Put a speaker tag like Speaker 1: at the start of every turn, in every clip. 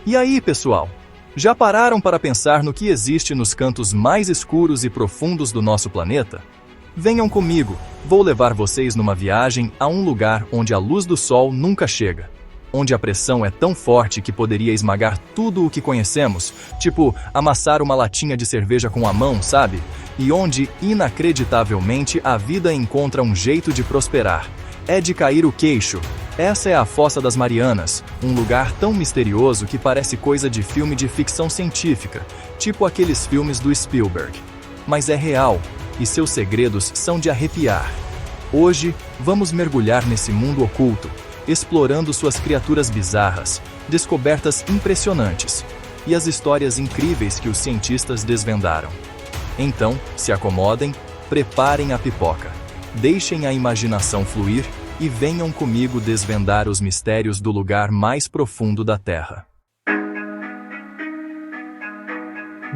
Speaker 1: E aí, pessoal? Já pararam para pensar no que existe nos cantos mais escuros e profundos do nosso planeta? Venham comigo, vou levar vocês numa viagem a um lugar onde a luz do sol nunca chega. Onde a pressão é tão forte que poderia esmagar tudo o que conhecemos, tipo amassar uma latinha de cerveja com a mão, sabe? E onde, inacreditavelmente, a vida encontra um jeito de prosperar. É de cair o queixo. Essa é a Fossa das Marianas, um lugar tão misterioso que parece coisa de filme de ficção científica, tipo aqueles filmes do Spielberg. Mas é real, e seus segredos são de arrepiar. Hoje, vamos mergulhar nesse mundo oculto, explorando suas criaturas bizarras, descobertas impressionantes e as histórias incríveis que os cientistas desvendaram. Então, se acomodem, preparem a pipoca, deixem a imaginação fluir e venham comigo desvendar os mistérios do lugar mais profundo da Terra.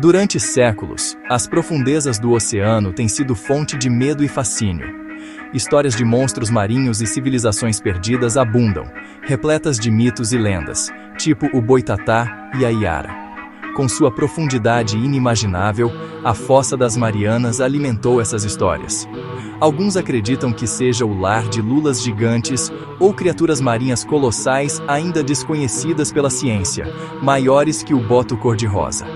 Speaker 1: Durante séculos, as profundezas do oceano têm sido fonte de medo e fascínio. Histórias de monstros marinhos e civilizações perdidas abundam, repletas de mitos e lendas, tipo o Boitatá e a Iara. Com sua profundidade inimaginável, a Fossa das Marianas alimentou essas histórias. Alguns acreditam que seja o lar de lulas gigantes ou criaturas marinhas colossais ainda desconhecidas pela ciência, maiores que o boto cor-de-rosa.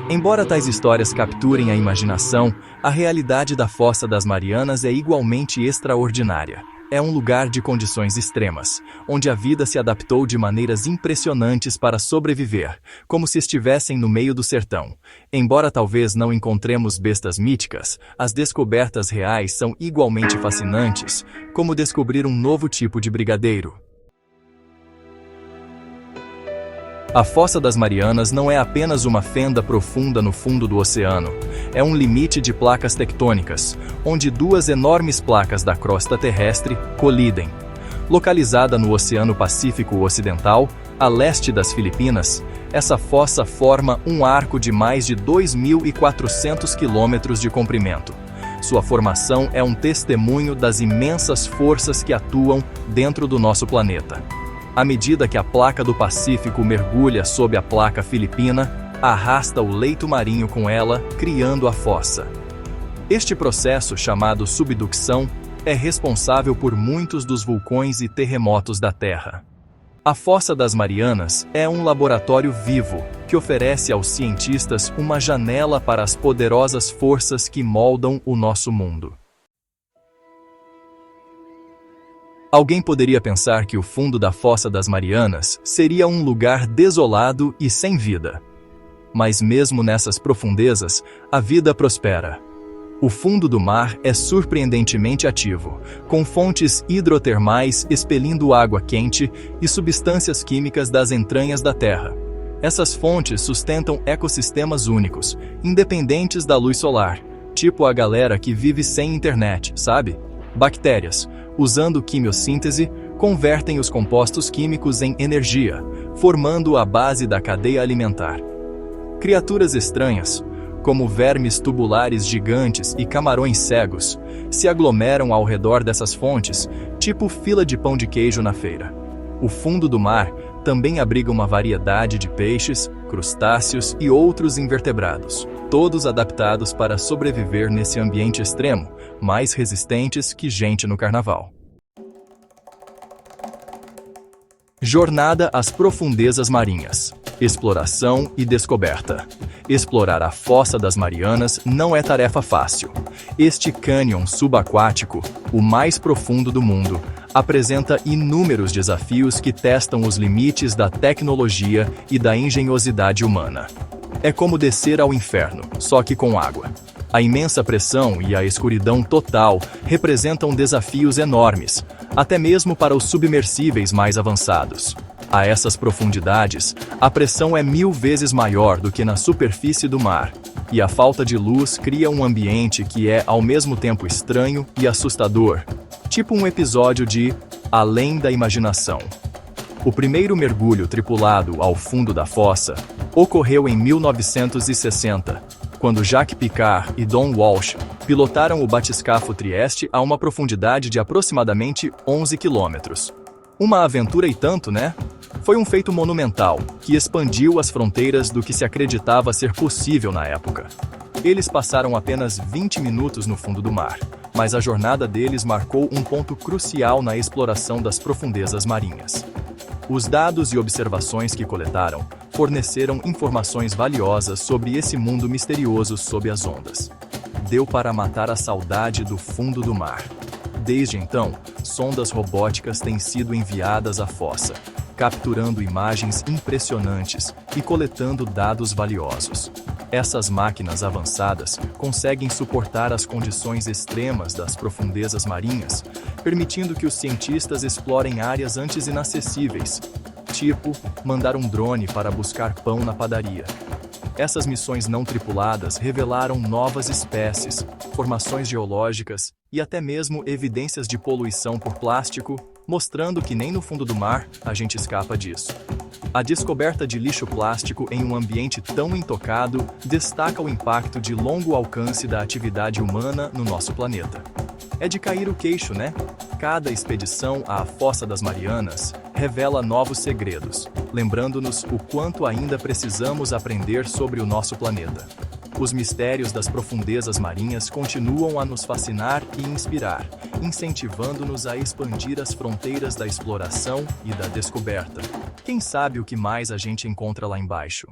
Speaker 1: Embora tais histórias capturem a imaginação, a realidade da Fossa das Marianas é igualmente extraordinária. É um lugar de condições extremas, onde a vida se adaptou de maneiras impressionantes para sobreviver, como se estivessem no meio do sertão. Embora talvez não encontremos bestas míticas, as descobertas reais são igualmente fascinantes, como descobrir um novo tipo de brigadeiro. A Fossa das Marianas não é apenas uma fenda profunda no fundo do oceano, é um limite de placas tectônicas, onde duas enormes placas da crosta terrestre colidem. Localizada no Oceano Pacífico Ocidental, a leste das Filipinas, essa fossa forma um arco de mais de 2.400 quilômetros de comprimento. Sua formação é um testemunho das imensas forças que atuam dentro do nosso planeta. À medida que a placa do Pacífico mergulha sob a placa filipina, arrasta o leito marinho com ela, criando a fossa. Este processo, chamado subducção, é responsável por muitos dos vulcões e terremotos da Terra. A Fossa das Marianas é um laboratório vivo que oferece aos cientistas uma janela para as poderosas forças que moldam o nosso mundo. Alguém poderia pensar que o fundo da Fossa das Marianas seria um lugar desolado e sem vida. Mas mesmo nessas profundezas, a vida prospera. O fundo do mar é surpreendentemente ativo, com fontes hidrotermais expelindo água quente e substâncias químicas das entranhas da Terra. Essas fontes sustentam ecossistemas únicos, independentes da luz solar, tipo a galera que vive sem internet, sabe? Bactérias, usando quimiossíntese, convertem os compostos químicos em energia, formando a base da cadeia alimentar. Criaturas estranhas, como vermes tubulares gigantes e camarões cegos, se aglomeram ao redor dessas fontes, tipo fila de pão de queijo na feira. O fundo do mar também abriga uma variedade de peixes, crustáceos e outros invertebrados, todos adaptados para sobreviver nesse ambiente extremo, mais resistentes que gente no carnaval. Jornada às profundezas marinhas. Exploração e descoberta. Explorar a Fossa das Marianas não é tarefa fácil. Este cânion subaquático, o mais profundo do mundo, apresenta inúmeros desafios que testam os limites da tecnologia e da engenhosidade humana. É como descer ao inferno, só que com água. A imensa pressão e a escuridão total representam desafios enormes, até mesmo para os submersíveis mais avançados. A essas profundidades, a pressão é 1000 vezes maior do que na superfície do mar, e a falta de luz cria um ambiente que é ao mesmo tempo estranho e assustador, tipo um episódio de Além da Imaginação. O primeiro mergulho tripulado ao fundo da fossa ocorreu em 1960, quando Jacques Piccard e Don Walsh pilotaram o batiscafo Trieste a uma profundidade de aproximadamente 11 quilômetros. Uma aventura e tanto, né? Foi um feito monumental, que expandiu as fronteiras do que se acreditava ser possível na época. Eles passaram apenas 20 minutos no fundo do mar, mas a jornada deles marcou um ponto crucial na exploração das profundezas marinhas. Os dados e observações que coletaram forneceram informações valiosas sobre esse mundo misterioso sob as ondas. Deu para matar a saudade do fundo do mar. Desde então, sondas robóticas têm sido enviadas à fossa, capturando imagens impressionantes e coletando dados valiosos. Essas máquinas avançadas conseguem suportar as condições extremas das profundezas marinhas, permitindo que os cientistas explorem áreas antes inacessíveis, tipo mandar um drone para buscar pão na padaria. Essas missões não tripuladas revelaram novas espécies, formações geológicas e até mesmo evidências de poluição por plástico, mostrando que nem no fundo do mar a gente escapa disso. A descoberta de lixo plástico em um ambiente tão intocado destaca o impacto de longo alcance da atividade humana no nosso planeta. É de cair o queixo, né? Cada expedição à Fossa das Marianas revela novos segredos, lembrando-nos o quanto ainda precisamos aprender sobre o nosso planeta. Os mistérios das profundezas marinhas continuam a nos fascinar e inspirar, incentivando-nos a expandir as fronteiras da exploração e da descoberta. Quem sabe o que mais a gente encontra lá embaixo?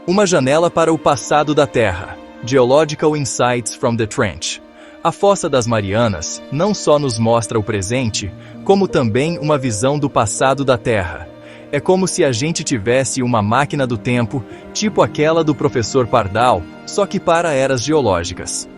Speaker 1: Uma janela para o passado da Terra. Geological Insights from the Trench. A Fossa das Marianas não só nos mostra o presente, como também uma visão do passado da Terra. É como se a gente tivesse uma máquina do tempo, tipo aquela do professor Pardal, só que para eras geológicas.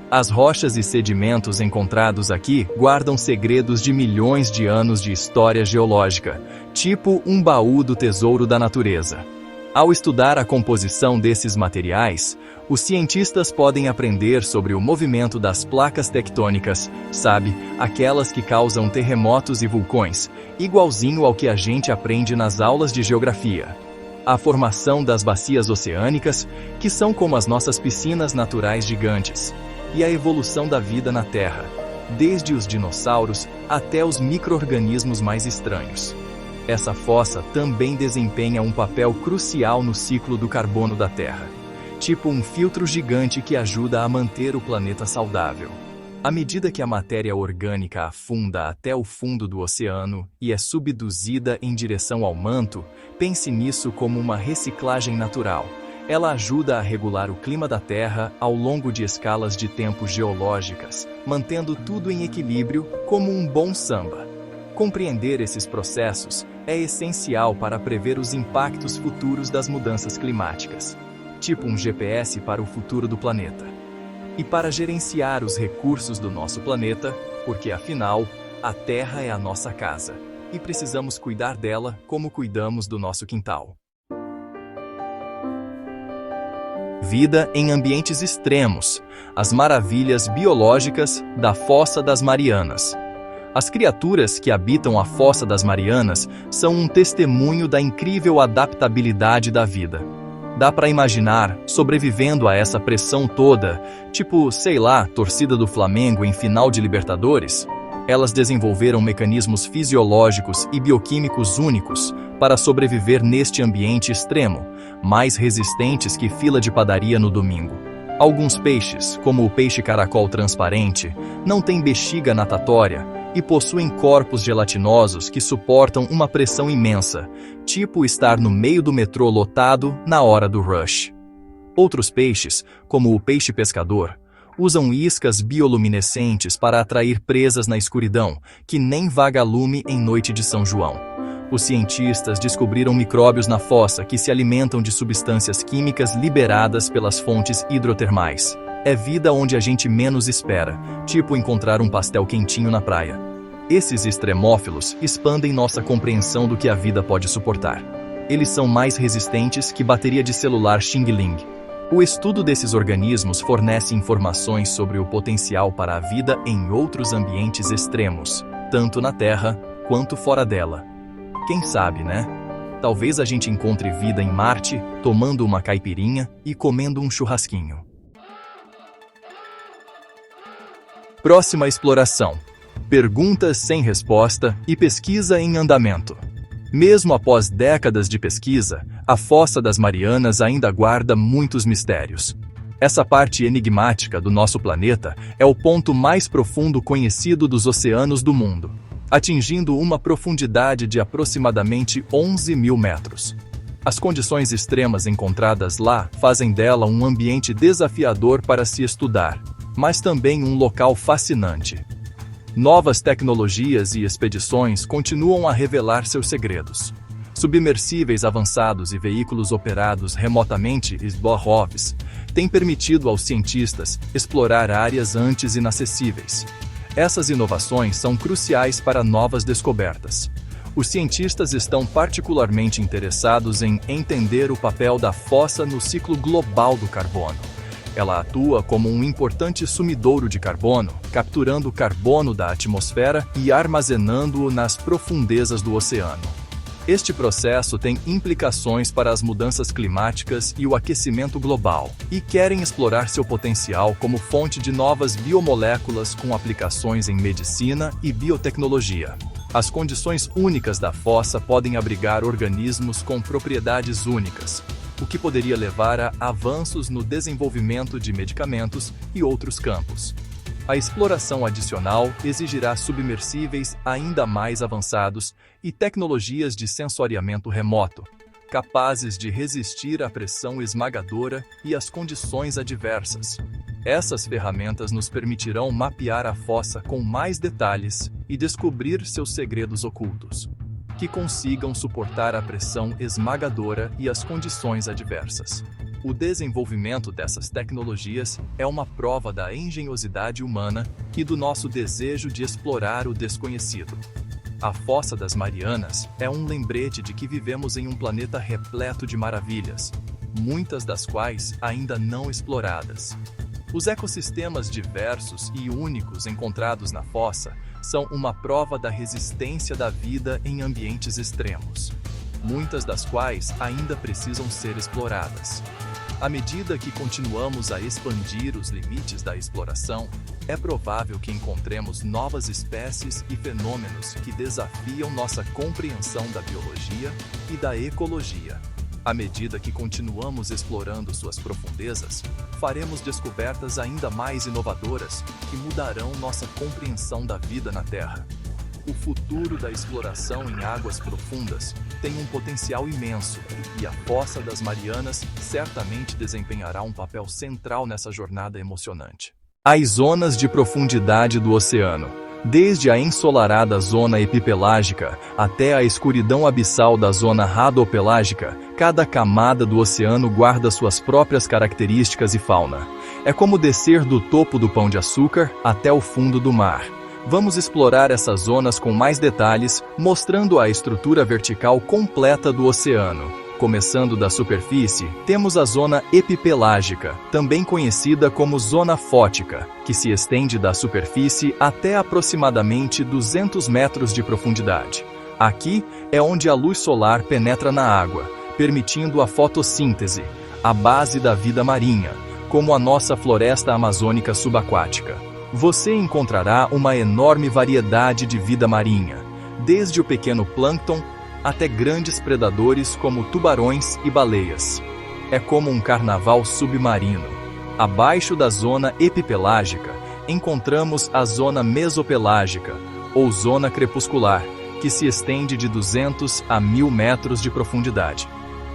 Speaker 1: As rochas e sedimentos encontrados aqui guardam segredos de milhões de anos de história geológica, tipo um baú do tesouro da natureza. Ao estudar a composição desses materiais, os cientistas podem aprender sobre o movimento das placas tectônicas, sabe, aquelas que causam terremotos e vulcões, igualzinho ao que a gente aprende nas aulas de geografia. A formação das bacias oceânicas, que são como as nossas piscinas naturais gigantes, e a evolução da vida na Terra, desde os dinossauros até os micro-organismos mais estranhos. Essa fossa também desempenha um papel crucial no ciclo do carbono da Terra, tipo um filtro gigante que ajuda a manter o planeta saudável. À medida que a matéria orgânica afunda até o fundo do oceano e é subduzida em direção ao manto, pense nisso como uma reciclagem natural. Ela ajuda a regular o clima da Terra ao longo de escalas de tempo geológicas, mantendo tudo em equilíbrio como um bom samba. Compreender esses processos é essencial para prever os impactos futuros das mudanças climáticas, tipo um GPS para o futuro do planeta. E para gerenciar os recursos do nosso planeta, porque afinal, a Terra é a nossa casa, e precisamos cuidar dela como cuidamos do nosso quintal. Vida em ambientes extremos, as maravilhas biológicas da Fossa das Marianas. As criaturas que habitam a Fossa das Marianas são um testemunho da incrível adaptabilidade da vida. Dá para imaginar sobrevivendo a essa pressão toda, tipo, sei lá, torcida do Flamengo em final de Libertadores? Elas desenvolveram mecanismos fisiológicos e bioquímicos únicos para sobreviver neste ambiente extremo, mais resistentes que fila de padaria no domingo. Alguns peixes, como o peixe-caracol transparente, não têm bexiga natatória e possuem corpos gelatinosos que suportam uma pressão imensa, tipo estar no meio do metrô lotado na hora do rush. Outros peixes, como o peixe-pescador, usam iscas bioluminescentes para atrair presas na escuridão, que nem vagalume em noite de São João. Os cientistas descobriram micróbios na fossa que se alimentam de substâncias químicas liberadas pelas fontes hidrotermais. É vida onde a gente menos espera, tipo encontrar um pastel quentinho na praia. Esses extremófilos expandem nossa compreensão do que a vida pode suportar. Eles são mais resistentes que bateria de celular Xing Ling. O estudo desses organismos fornece informações sobre o potencial para a vida em outros ambientes extremos, tanto na Terra quanto fora dela. Quem sabe, né? Talvez a gente encontre vida em Marte, tomando uma caipirinha e comendo um churrasquinho. Próxima exploração: Perguntas sem resposta e pesquisa em andamento. Mesmo após décadas de pesquisa, a Fossa das Marianas ainda guarda muitos mistérios. Essa parte enigmática do nosso planeta é o ponto mais profundo conhecido dos oceanos do mundo, atingindo uma profundidade de aproximadamente 11.000 metros. As condições extremas encontradas lá fazem dela um ambiente desafiador para se estudar, mas também um local fascinante. Novas tecnologias e expedições continuam a revelar seus segredos. Submersíveis avançados e veículos operados remotamente (SBOROVs) têm permitido aos cientistas explorar áreas antes inacessíveis. Essas inovações são cruciais para novas descobertas. Os cientistas estão particularmente interessados em entender o papel da fossa no ciclo global do carbono. Ela atua como um importante sumidouro de carbono, capturando o carbono da atmosfera e armazenando-o nas profundezas do oceano. Este processo tem implicações para as mudanças climáticas e o aquecimento global, e querem explorar seu potencial como fonte de novas biomoléculas com aplicações em medicina e biotecnologia. As condições únicas da fossa podem abrigar organismos com propriedades únicas, o que poderia levar a avanços no desenvolvimento de medicamentos e outros campos. A exploração adicional exigirá submersíveis ainda mais avançados e tecnologias de sensoriamento remoto, capazes de resistir à pressão esmagadora e às condições adversas. Essas ferramentas nos permitirão mapear a fossa com mais detalhes e descobrir seus segredos ocultos, que consigam suportar a pressão esmagadora e as condições adversas. O desenvolvimento dessas tecnologias é uma prova da engenhosidade humana e do nosso desejo de explorar o desconhecido. A Fossa das Marianas é um lembrete de que vivemos em um planeta repleto de maravilhas, muitas das quais ainda não exploradas. Os ecossistemas diversos e únicos encontrados na fossa são uma prova da resistência da vida em ambientes extremos, muitas das quais ainda precisam ser exploradas. À medida que continuamos a expandir os limites da exploração, é provável que encontremos novas espécies e fenômenos que desafiam nossa compreensão da biologia e da ecologia. À medida que continuamos explorando suas profundezas, faremos descobertas ainda mais inovadoras que mudarão nossa compreensão da vida na Terra. O futuro da exploração em águas profundas tem um potencial imenso, e a Fossa das Marianas certamente desempenhará um papel central nessa jornada emocionante. As zonas de profundidade do oceano. Desde a ensolarada zona epipelágica até a escuridão abissal da zona radopelágica, cada camada do oceano guarda suas próprias características e fauna. É como descer do topo do Pão de Açúcar até o fundo do mar. Vamos explorar essas zonas com mais detalhes, mostrando a estrutura vertical completa do oceano. Começando da superfície, temos a zona epipelágica, também conhecida como zona fótica, que se estende da superfície até aproximadamente 200 metros de profundidade. Aqui é onde a luz solar penetra na água, permitindo a fotossíntese, a base da vida marinha, como a nossa floresta amazônica subaquática. Você encontrará uma enorme variedade de vida marinha, desde o pequeno plâncton até grandes predadores como tubarões e baleias. É como um carnaval submarino. Abaixo da zona epipelágica, encontramos a zona mesopelágica, ou zona crepuscular, que se estende de 200 a 1.000 metros de profundidade.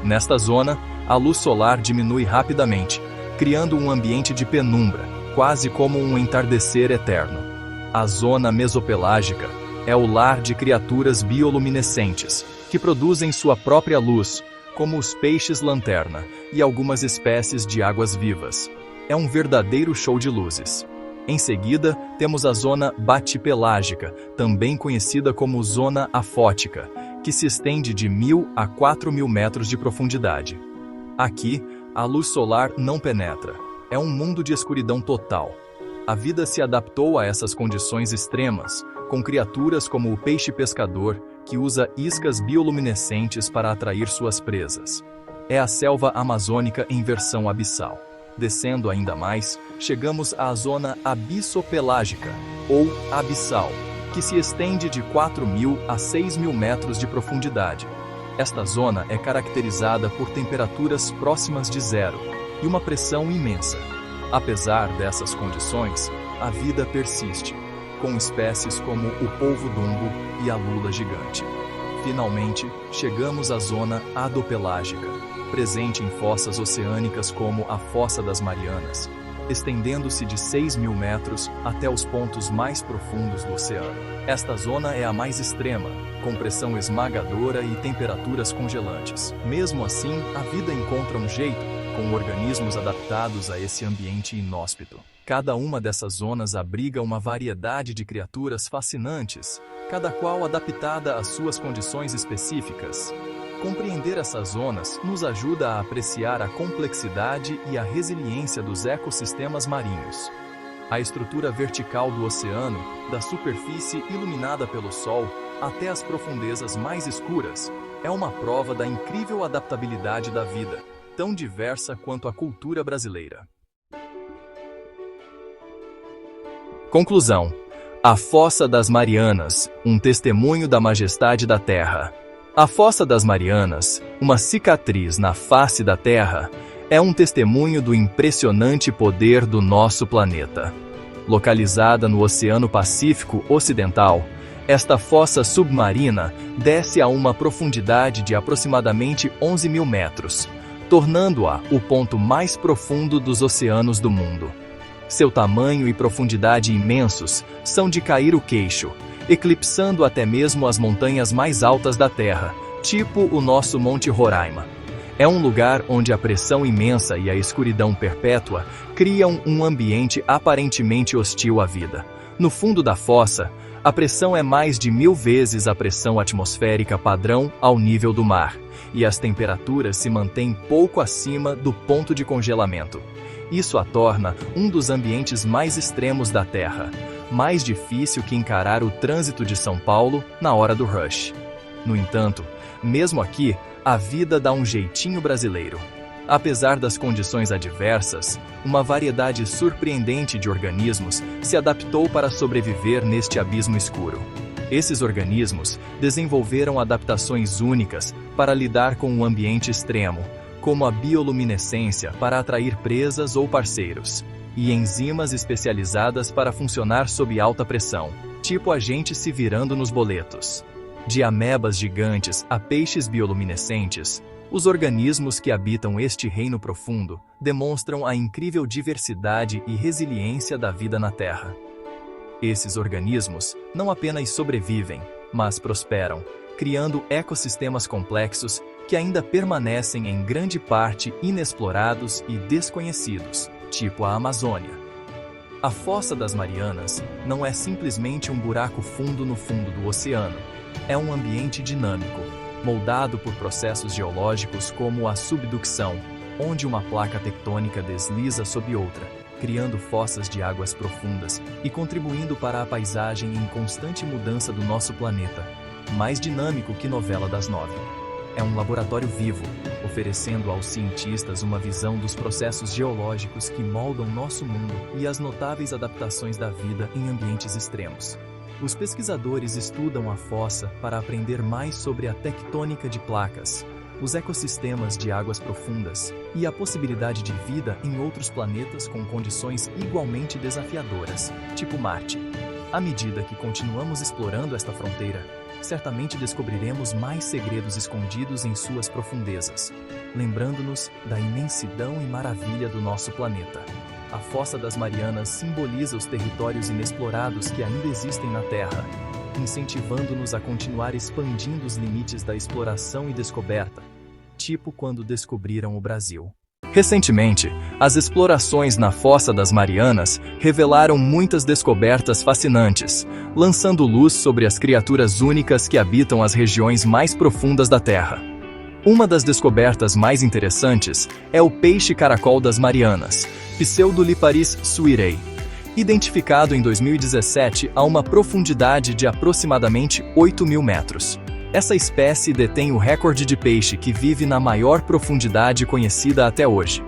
Speaker 1: Nesta zona, a luz solar diminui rapidamente, criando um ambiente de penumbra, quase como um entardecer eterno. A zona mesopelágica é o lar de criaturas bioluminescentes, que produzem sua própria luz, como os peixes-lanterna e algumas espécies de águas-vivas. É um verdadeiro show de luzes. Em seguida, temos a zona batipelágica, também conhecida como zona afótica, que se estende de 1.000 a 4.000 metros de profundidade. Aqui, a luz solar não penetra. É um mundo de escuridão total. A vida se adaptou a essas condições extremas, com criaturas como o peixe-pescador, que usa iscas bioluminescentes para atrair suas presas. É a selva amazônica em versão abissal. Descendo ainda mais, chegamos à zona abissopelágica, ou abissal, que se estende de 4.000 a 6.000 metros de profundidade. Esta zona é caracterizada por temperaturas próximas de zero e uma pressão imensa. Apesar dessas condições, a vida persiste, com espécies como o polvo-dumbo e a lula gigante. Finalmente, chegamos à zona adopelágica, presente em fossas oceânicas como a Fossa das Marianas, estendendo-se de 6.000 metros até os pontos mais profundos do oceano. Esta zona é a mais extrema, com pressão esmagadora e temperaturas congelantes. Mesmo assim, a vida encontra um jeito, com organismos adaptados a esse ambiente inóspito. Cada uma dessas zonas abriga uma variedade de criaturas fascinantes, cada qual adaptada às suas condições específicas. Compreender essas zonas nos ajuda a apreciar a complexidade e a resiliência dos ecossistemas marinhos. A estrutura vertical do oceano, da superfície iluminada pelo sol até as profundezas mais escuras, é uma prova da incrível adaptabilidade da vida, tão diversa quanto a cultura brasileira. Conclusão: a Fossa das Marianas, um testemunho da majestade da Terra. A Fossa das Marianas, uma cicatriz na face da Terra, é um testemunho do impressionante poder do nosso planeta. Localizada no Oceano Pacífico Ocidental, esta fossa submarina desce a uma profundidade de aproximadamente 11.000 metros, tornando-a o ponto mais profundo dos oceanos do mundo. Seu tamanho e profundidade imensos são de cair o queixo, eclipsando até mesmo as montanhas mais altas da Terra, tipo o nosso Monte Roraima. É um lugar onde a pressão imensa e a escuridão perpétua criam um ambiente aparentemente hostil à vida. No fundo da fossa, a pressão é mais de 1.000 vezes a pressão atmosférica padrão ao nível do mar, e as temperaturas se mantêm pouco acima do ponto de congelamento. Isso a torna um dos ambientes mais extremos da Terra, mais difícil que encarar o trânsito de São Paulo na hora do rush. No entanto, mesmo aqui, a vida dá um jeitinho brasileiro. Apesar das condições adversas, uma variedade surpreendente de organismos se adaptou para sobreviver neste abismo escuro. Esses organismos desenvolveram adaptações únicas para lidar com um ambiente extremo, como a bioluminescência para atrair presas ou parceiros, e enzimas especializadas para funcionar sob alta pressão, tipo a gente se virando nos boletos. De amebas gigantes a peixes bioluminescentes, os organismos que habitam este reino profundo demonstram a incrível diversidade e resiliência da vida na Terra. Esses organismos não apenas sobrevivem, mas prosperam, criando ecossistemas complexos que ainda permanecem em grande parte inexplorados e desconhecidos, tipo a Amazônia. A Fossa das Marianas não é simplesmente um buraco fundo no fundo do oceano. É um ambiente dinâmico, moldado por processos geológicos como a subducção, onde uma placa tectônica desliza sob outra, criando fossas de águas profundas e contribuindo para a paisagem em constante mudança do nosso planeta, mais dinâmico que novela das 9. É um laboratório vivo, oferecendo aos cientistas uma visão dos processos geológicos que moldam nosso mundo e as notáveis adaptações da vida em ambientes extremos. Os pesquisadores estudam a fossa para aprender mais sobre a tectônica de placas, os ecossistemas de águas profundas e a possibilidade de vida em outros planetas com condições igualmente desafiadoras, tipo Marte. À medida que continuamos explorando esta fronteira, certamente descobriremos mais segredos escondidos em suas profundezas, lembrando-nos da imensidão e maravilha do nosso planeta. A Fossa das Marianas simboliza os territórios inexplorados que ainda existem na Terra, incentivando-nos a continuar expandindo os limites da exploração e descoberta, tipo quando descobriram o Brasil. Recentemente, as explorações na Fossa das Marianas revelaram muitas descobertas fascinantes, lançando luz sobre as criaturas únicas que habitam as regiões mais profundas da Terra. Uma das descobertas mais interessantes é o peixe-caracol das Marianas, Pseudoliparis suirei, identificado em 2017 a uma profundidade de aproximadamente 8.000 metros. Essa espécie detém o recorde de peixe que vive na maior profundidade conhecida até hoje.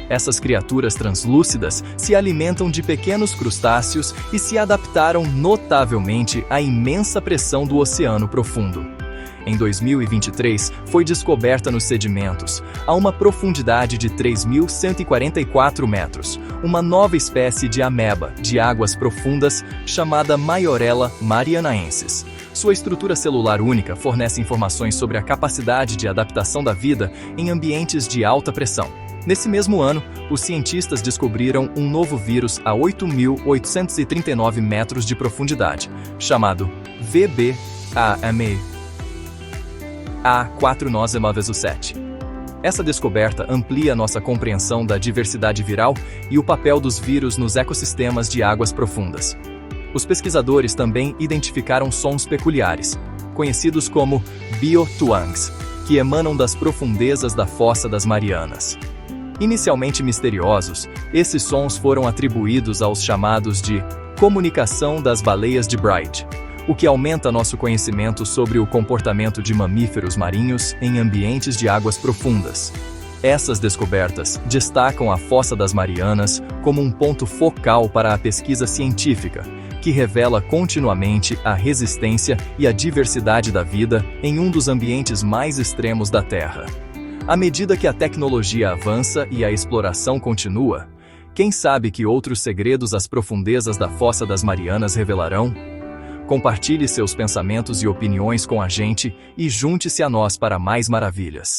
Speaker 1: Essas criaturas translúcidas se alimentam de pequenos crustáceos e se adaptaram notavelmente à imensa pressão do oceano profundo. Em 2023, foi descoberta nos sedimentos, a uma profundidade de 3.144 metros, uma nova espécie de ameba de águas profundas chamada Majorella marianaensis. Sua estrutura celular única fornece informações sobre a capacidade de adaptação da vida em ambientes de alta pressão. Nesse mesmo ano, os cientistas descobriram um novo vírus a 8.839 metros de profundidade, chamado VB-AME. A497. Essa descoberta amplia nossa compreensão da diversidade viral e o papel dos vírus nos ecossistemas de águas profundas. Os pesquisadores também identificaram sons peculiares, conhecidos como biotwangs, que emanam das profundezas da Fossa das Marianas. Inicialmente misteriosos, esses sons foram atribuídos aos chamados de comunicação das baleias de Bright, o que aumenta nosso conhecimento sobre o comportamento de mamíferos marinhos em ambientes de águas profundas. Essas descobertas destacam a Fossa das Marianas como um ponto focal para a pesquisa científica, que revela continuamente a resistência e a diversidade da vida em um dos ambientes mais extremos da Terra. À medida que a tecnologia avança e a exploração continua, quem sabe que outros segredos às profundezas da Fossa das Marianas revelarão? Compartilhe seus pensamentos e opiniões com a gente e junte-se a nós para mais maravilhas.